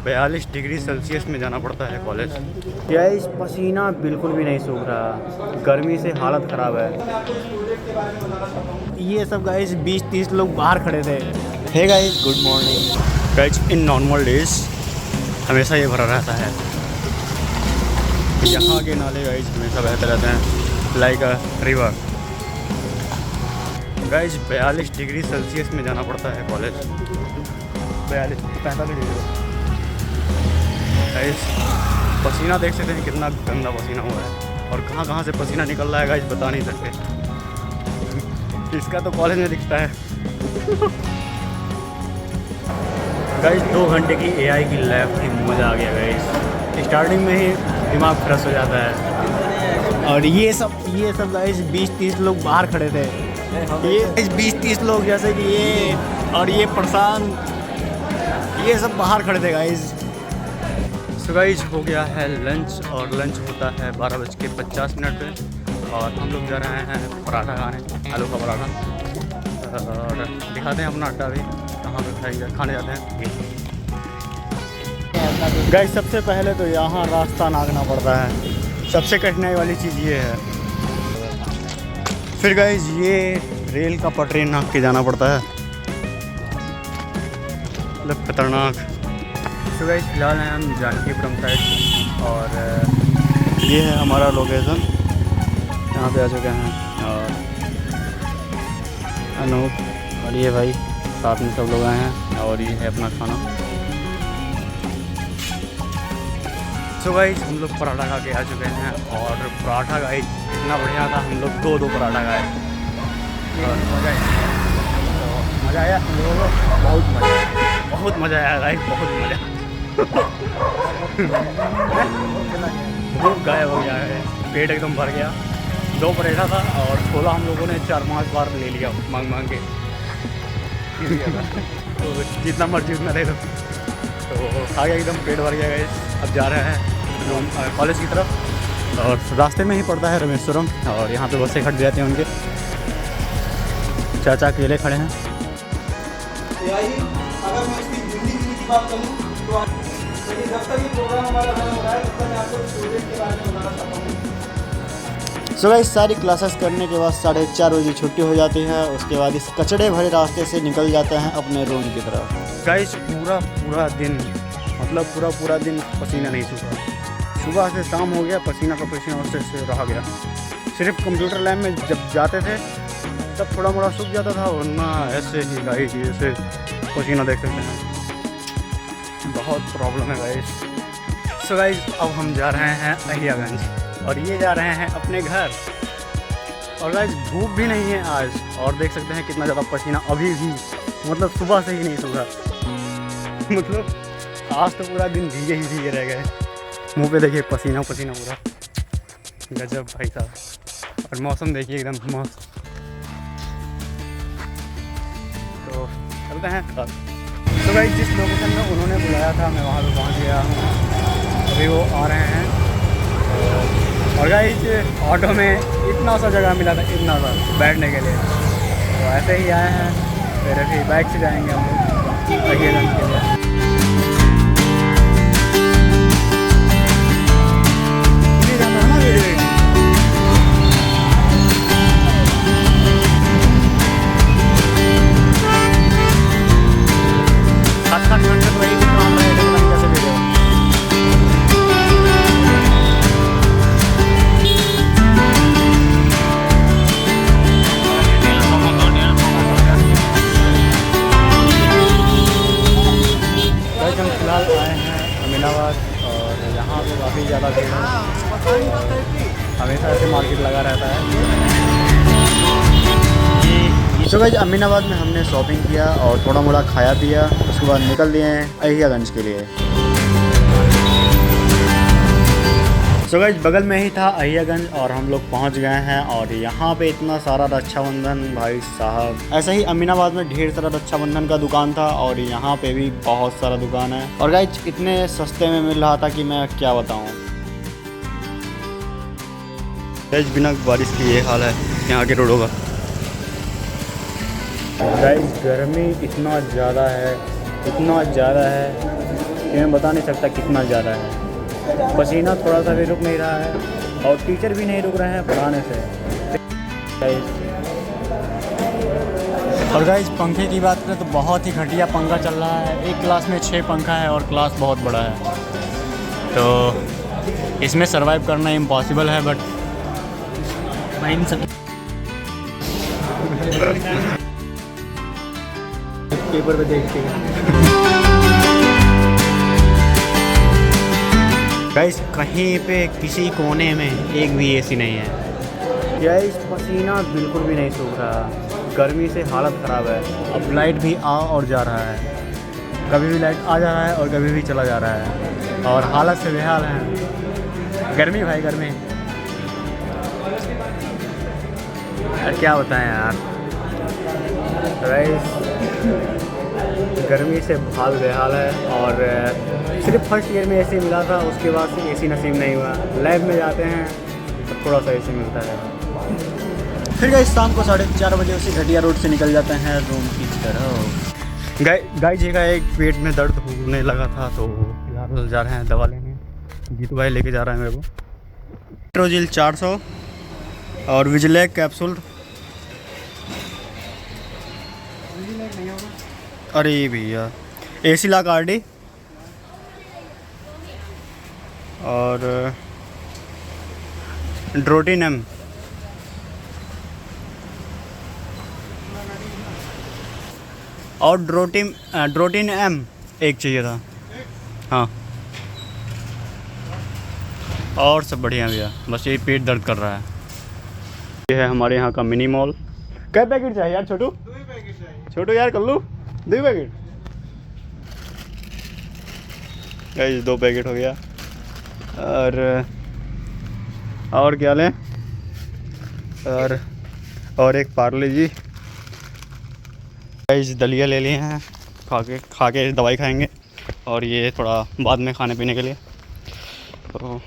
42 degree Celsius में जाना पड़ता है कॉलेज। गाइस पसीना बिल्कुल भी नहीं सूख रहा, गर्मी से हालत ख़राब है। ये सब गाइस 20-30 लोग बाहर खड़े थे। Hey guys good morning. Guys in normal days हमेशा ये भरा रहता है। यहाँ के नाले गाइस हमेशा बहते रहते हैं like a river. Guys 42 degree Celsius में जाना पड़ता है कॉलेज। 45 डिग्री। गाइस पसीना देख सकते हैं कितना गंदा पसीना हुआ है और कहाँ कहाँ से पसीना निकल रहा है गाइस बता नहीं सकते। इसका तो कॉलेज में दिखता है। गाइस 2 घंटे की एआई की लैब थी, मज़ा आ गया गाइस। स्टार्टिंग में ही दिमाग फ्रेश हो जाता है। और ये सब गाइस 20-30 लोग बाहर खड़े थे। ये 20-30 लोग जैसे कि ये और ये प्रशांत, ये सब बाहर खड़े थे गाइस। सो गाइस हो गया है लंच और लंच होता है 12:50 पे और हम लोग जा रहे हैं पराठा खाने, आलू का पराठा। और दिखाते हैं अपना अड्डा भी कहाँ पे खाने जाते हैं। गाइस सबसे पहले तो यहाँ रास्ता नापना पड़ता है, सबसे कठिनाई वाली चीज़ ये है। फिर गाइस ये रेल का पटरी नाप के जाना पड़ता है, मतलब खतरनाक। तो गाइस फिलहाल हैं हम जानकीपुरम साइड और ये है हमारा लोकेशन, यहाँ पे आ चुके हैं। और अनूप और ये भाई साथ में सब लोग आए हैं और ये है अपना खाना। सो गाइस हम लोग पराठा खा के आ चुके हैं और पराठा गाइस इतना बढ़िया था, हम लोग दो पराठा खाए और मज़ा आया हम लोगों को। बहुत मज़ा आया गाइस, बहुत मज़ा। भूख गायब हो गया है, पेट एकदम भर गया। 2 पराठा था और छोला हम लोगों ने 4-5 बार ले लिया मांग के। तो जितना मर्जी उतना दे दो, तो खा गया, एकदम पेट भर गया गाइस। अब जा रहे हैं कॉलेज की तरफ और रास्ते में ही पड़ता है रमेश्वरम और यहाँ पे बसें खड़ जाते हैं उनके। चाचा अकेले खड़े हैं। अगर मैं इसकी ज़िंदगी की बात करूँ तो जब तक ये प्रोग्राम हमारा रन हो रहा है तब तक मैं आपको स्टूडेंट के बारे में बताना चाहता हूँ। सो गाइस सारी क्लासेस करने के बाद 4:30 बजे छुट्टी हो जाती है। उसके बाद इस कचड़े भरे रास्ते से निकल जाते हैं अपने रूम की तरफ। गाइस पूरा दिन, मतलब पूरा दिन पसीना नहीं सूखा। सुबह से शाम हो गया, पसीना का पसीना से रहा गया। सिर्फ कंप्यूटर लैब में जब जाते थे तब थोड़ा मोड़ा सूख जाता था, वरना ऐसे ही गाइस ऐसे पसीना देख सकते हैं। बहुत प्रॉब्लम है गाइस। सो गाइस अब हम जा रहे हैं अहियागंज और ये जा रहे हैं अपने घर। और गाइस धूप भी नहीं है आज और देख सकते हैं कितना ज़्यादा पसीना अभी भी, मतलब सुबह से ही नहीं सूखा। मतलब आज तो पूरा दिन भीगे रह गए। मुंह पे देखिए पसीना पूरा, गजब भाई साहब। और मौसम देखिए एकदम मस्त। तो चलते हैं। तो गाइस जिस लोकेशन में उन्होंने बुलाया था मैं वहाँ पे पहुँच गया हूँ, अभी वो आ रहे हैं। और गाइस ऑटो में इतना सा जगह मिला था, इतना सा बैठने के लिए, तो ऐसे ही आए हैं। फिर अभी बाइक से जाएंगे हम लोग अहियागंज के लिए। फिलहाल आए हैं अमीनाबाद और यहाँ पे काफ़ी ज़्यादा भीड़ है, हमेशा ऐसे मार्केट लगा रहता है। तो गाइस अमीनाबाद में हमने शॉपिंग किया और थोड़ा मोड़ा खाया पिया, उसके बाद निकल दिए हैं अहियागंज के लिए। सो गाइस बगल में ही था अहियागंज और हम लोग पहुंच गए हैं। और यहाँ पे इतना सारा रक्षाबंधन भाई साहब, ऐसा ही अमीनाबाद में ढेर सारा रक्षाबंधन का दुकान था और यहाँ पे भी बहुत सारा दुकान है। और गाइस इतने सस्ते में मिल रहा था कि मैं क्या बताऊँ। गाइस बिना बारिश की ये हाल है यहाँ के रोडों का। गाइस गर्मी इतना ज़्यादा है ये मैं बता नहीं सकता कितना ज़्यादा है। पसीना थोड़ा सा भी रुक नहीं रहा है और टीचर भी नहीं रुक रहे हैं पढ़ाने से। और गाइस पंखे की बात करें तो बहुत ही घटिया पंखा चल रहा है। एक क्लास में 6 पंखा है और क्लास बहुत बड़ा है, तो इसमें सरवाइव करना इम्पॉसिबल है। बट मैं इन सब पेपर पे देखते हैं गाइस, कहीं पे किसी कोने में एक भी एसी नहीं है। गाइस पसीना बिल्कुल भी नहीं सूख रहा, गर्मी से हालत ख़राब है। अब लाइट भी आ और जा रहा है, कभी भी लाइट आ जा रहा है और कभी भी चला जा रहा है और हालत से बेहाल है। गर्मी भाई गर्मी, यार क्या बताएं यार। गाइस गर्मी से हाल बेहाल है और सिर्फ फर्स्ट ईयर में एसी मिला था, उसके बाद से एसी नसीब नहीं हुआ। लैब में जाते हैं तो थोड़ा सा एसी मिलता है। फिर गाइस शाम को 4:30 बजे उसी घटिया रोड से निकल जाते हैं रूम की तरफ। गाय जी का एक पेट में दर्द होने लगा था तो फिलहाल जा रहे हैं दवा लेने। जीतू भाई लेके जा रहा है मेरे को। ट्रोजिल 400 और विजिलेक कैप्सूल। अरे भैया एसी ला कार्डी और ड्रोटिन एम और ड्रोटिन एम एक चाहिए था। हाँ और सब बढ़िया भैया, बस यही पेट दर्द कर रहा है। ये है हमारे यहाँ का मिनी मॉल। कै पैकेट चाहिए यार छोटू? 2 पैकेट चाहिए छोटू यार, कर लूँ 2 पैकेट? गाइस 2 पैकेट हो गया। और क्या लें? और एक पार्ले जी। गाइस दलिया ले लिए हैं, खा के दवाई खाएंगे और ये थोड़ा बाद में खाने पीने के लिए। तो